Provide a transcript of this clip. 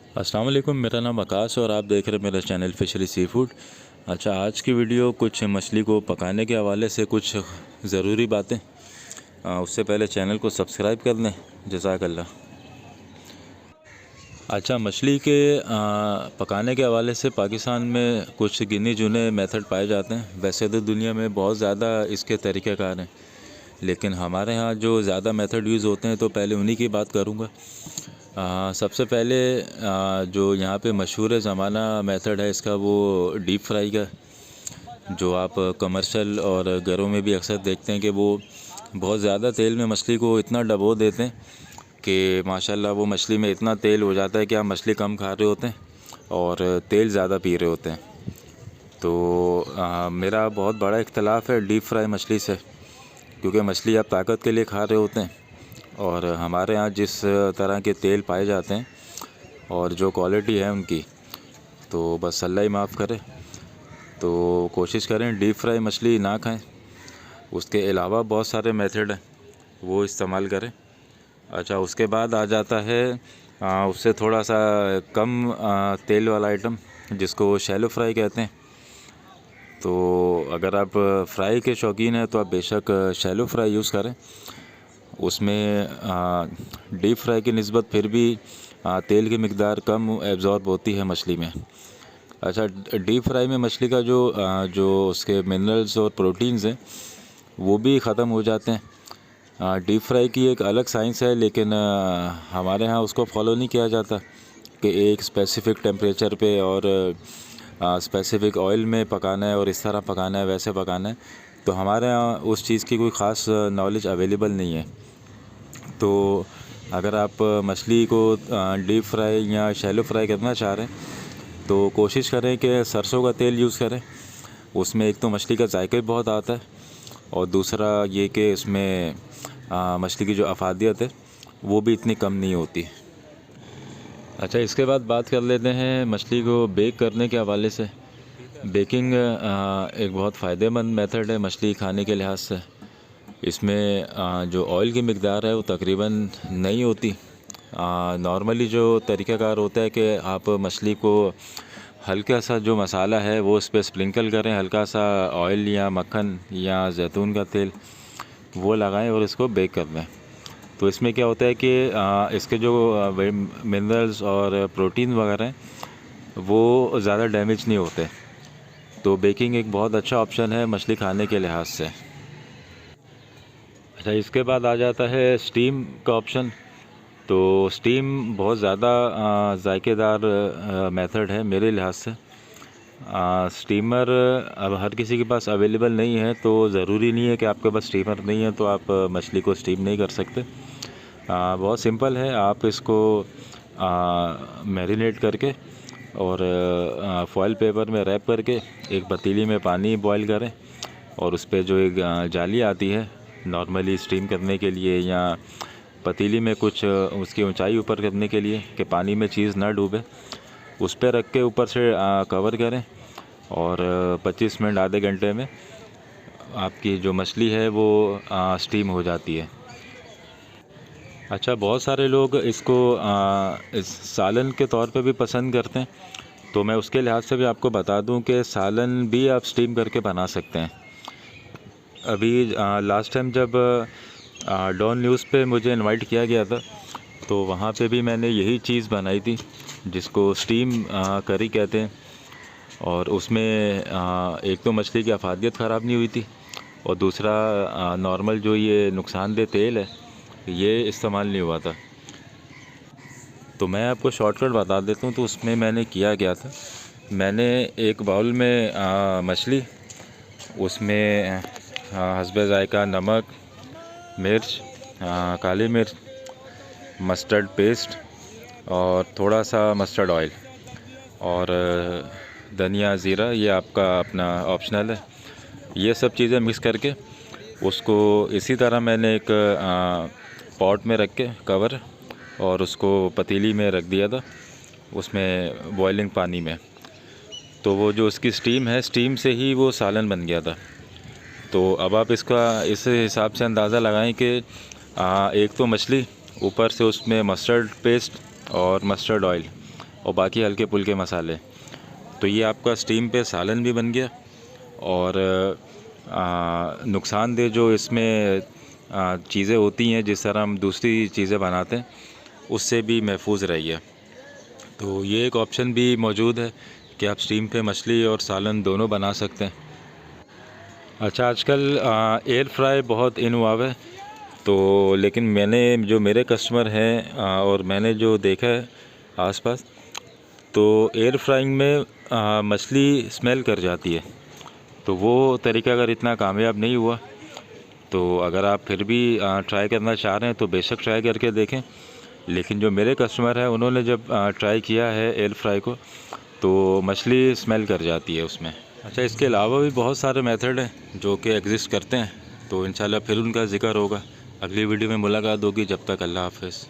अस्सलाम वालेकुम, मेरा नाम आकाश और आप देख रहे हैं मेरा चैनल फिशरी सी फूड। अच्छा, आज की वीडियो कुछ मछली को पकाने के हवाले से कुछ ज़रूरी बातें। उससे पहले चैनल को सब्सक्राइब कर लें। जज़ाकल्लाह। अच्छा, मछली के पकाने के हवाले से पाकिस्तान में कुछ गिने चुने मेथड पाए जाते हैं। वैसे तो दुनिया में बहुत ज़्यादा इसके तरीक़ाकार हैं, लेकिन हमारे यहाँ जो ज़्यादा मेथड यूज़ होते हैं तो पहले उन्हीं की बात करूँगा। सबसे पहले जो यहाँ पे मशहूर ज़माना मेथड है इसका, वो डीप फ्राई का, जो आप कमर्शियल और घरों में भी अक्सर देखते हैं कि वो बहुत ज़्यादा तेल में मछली को इतना डबो देते हैं कि माशाल्लाह वो मछली में इतना तेल हो जाता है कि आप मछली कम खा रहे होते हैं और तेल ज़्यादा पी रहे होते हैं। तो मेरा बहुत बड़ा इख्तलाफ है डीप फ्राई मछली से, क्योंकि मछली आप ताकत के लिए खा रहे होते हैं और हमारे यहाँ जिस तरह के तेल पाए जाते हैं और जो क्वालिटी है उनकी, तो बस अल्लाह ही माफ़ करे। तो कोशिश करें डीप फ्राई मछली ना खाएं। उसके अलावा बहुत सारे मेथड हैं, वो इस्तेमाल करें। अच्छा, उसके बाद आ जाता है उससे थोड़ा सा कम तेल वाला आइटम, जिसको शैलो फ्राई कहते हैं। तो अगर आप फ्राई के शौकीन हैं तो आप बेशक शैलो फ्राई यूज़ करें। उसमें डीप फ्राई की निस्बत फिर भी तेल की मिक़दार कम एब्ज़ॉर्ब होती है मछली में। अच्छा, डीप फ्राई में मछली का जो उसके मिनरल्स और प्रोटीन्स हैं वो भी ख़त्म हो जाते हैं। डीप फ्राई की एक अलग साइंस है, लेकिन हमारे यहाँ उसको फॉलो नहीं किया जाता कि एक स्पेसिफ़िक टेम्परेचर पे और स्पेसिफ़िक ऑयल में पकाना है और इस तरह पकाना है, वैसे पकाना है। तो हमारे यहाँ उस चीज़ की कोई ख़ास नॉलेज अवेलेबल नहीं है। तो अगर आप मछली को डीप फ्राई या शैलो फ्राई करना चाह रहे हैं तो कोशिश करें कि सरसों का तेल यूज़ करें। उसमें एक तो मछली का जायका भी बहुत आता है और दूसरा ये कि इसमें मछली की जो अफादियत है वो भी इतनी कम नहीं होती। अच्छा, इसके बाद बात कर लेते हैं मछली को बेक करने के हवाले से। बेकिंग एक बहुत फ़ायदेमंद मेथड है मछली खाने के लिहाज से। इसमें जो ऑयल की मिक़दार है वो तकरीबन नहीं होती। नॉर्मली जो तरीक़ाकार होता है कि आप मछली को हल्का सा जो मसाला है वो उस पर स्प्रिंकल करें, हल्का सा ऑयल या मक्खन या ज़ैतून का तेल वो लगाएं और इसको बेक कर दें। तो इसमें क्या होता है कि इसके जो मिनरल्स और प्रोटीन वगैरह हैं वो ज़्यादा डैमेज नहीं होते। तो बेकिंग एक बहुत अच्छा ऑप्शन है मछली खाने के लिहाज से। अच्छा, इसके बाद आ जाता है स्टीम का ऑप्शन। तो स्टीम बहुत ज़्यादा जायकेदार मेथड है मेरे लिहाज से। स्टीमर अब हर किसी के पास अवेलेबल नहीं है, तो ज़रूरी नहीं है कि आपके पास स्टीमर नहीं है तो आप मछली को स्टीम नहीं कर सकते। बहुत सिंपल है, आप इसको मैरिनेट करके और फॉइल पेपर में रैप करके एक पतीली में पानी बॉईल करें और उस पर जो एक जाली आती है नॉर्मली स्टीम करने के लिए या पतीली में कुछ उसकी ऊंचाई ऊपर करने के लिए कि पानी में चीज़ ना डूबे, उस पर रख के ऊपर से कवर करें और 25 मिनट आधे घंटे में आपकी जो मछली है वो स्टीम हो जाती है। अच्छा, बहुत सारे लोग इसको इस सालन के तौर पे भी पसंद करते हैं, तो मैं उसके लिहाज से भी आपको बता दूं कि सालन भी आप स्टीम करके बना सकते हैं। अभी लास्ट टाइम जब डॉन न्यूज़ पे मुझे इनवाइट किया गया था तो वहाँ पे भी मैंने यही चीज़ बनाई थी जिसको स्टीम करी कहते हैं। और उसमें एक तो मछली की अफादियत ख़राब नहीं हुई थी और दूसरा नॉर्मल जो ये नुकसानदेह तेल है ये इस्तेमाल नहीं हुआ था। तो मैं आपको शॉर्टकट बता देता हूँ। तो उसमें मैंने किया क्या था, मैंने एक बाउल में मछली, उसमें हस्बे ज़ायका नमक, मिर्च, काली मिर्च, मस्टर्ड पेस्ट और थोड़ा सा मस्टर्ड ऑयल और धनिया ज़ीरा, ये आपका अपना ऑप्शनल है। ये सब चीज़ें मिक्स करके उसको इसी तरह मैंने एक पॉट में रख के कवर और उसको पतीली में रख दिया था उसमें बॉइलिंग पानी में। तो वो जो उसकी स्टीम है, स्टीम से ही वो सालन बन गया था। तो अब आप इसका इस हिसाब से अंदाज़ा लगाएं कि एक तो मछली, ऊपर से उसमें मस्टर्ड पेस्ट और मस्टर्ड ऑयल, और बाकी हल्के फुल्के मसाले। तो ये आपका स्टीम पे सालन भी बन गया और नुकसानदेह जो इसमें चीज़ें होती हैं जिस तरह हम दूसरी चीज़ें बनाते हैं उससे भी महफूज रही है। तो ये एक ऑप्शन भी मौजूद है कि आप स्टीम पे मछली और सालन दोनों बना सकते हैं। अच्छा, आजकल एयर फ्राई बहुत इन हुआ है। तो लेकिन मैंने जो मेरे कस्टमर हैं और मैंने जो देखा है आसपास, तो एयर फ्राइंग में मछली स्मेल कर जाती है। तो वो तरीका अगर इतना कामयाब नहीं हुआ, तो अगर आप फिर भी ट्राई करना चाह रहे हैं तो बेशक ट्राई करके देखें। लेकिन जो मेरे कस्टमर हैं उन्होंने जब ट्राई किया है एयर फ्राई को, तो मछली स्मेल कर जाती है उसमें। अच्छा, इसके अलावा भी बहुत सारे मेथड हैं जो कि एग्जिस्ट करते हैं, तो इंशाल्लाह फिर उनका ज़िक्र होगा। अगली वीडियो में मुलाकात होगी। जब तक अल्लाह हाफ़िज़।